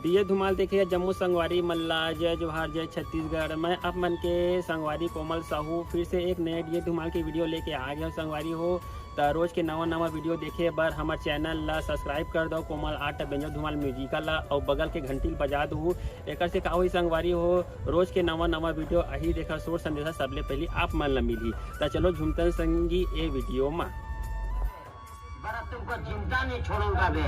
दिए धुमाल देखिए जम्मू संगवारी मल्ला जय जोहार जय छत्तीसगढ़। मैं आप मन के संगवारी कोमल साहू फिर से एक नए दिए धुमाल की वीडियो लेके आ गया संगवारी हो। तो रोज के नवा वीडियो देखे बर हमारे चैनल ला सब्सक्राइब कर दो कोमल आर्ट बेंजो धुमाल म्यूजिकल ला और बगल के घंटी बजा दू। एक से का हुई संगवारी हो रोज के नवा वीडियो अही देखा सोच संदेशा सबले पहले आप मन ला मिली। तो चलो झुमतन संगी ए वीडियो में तुमको चिंता नहीं छोड़ूंगा बे।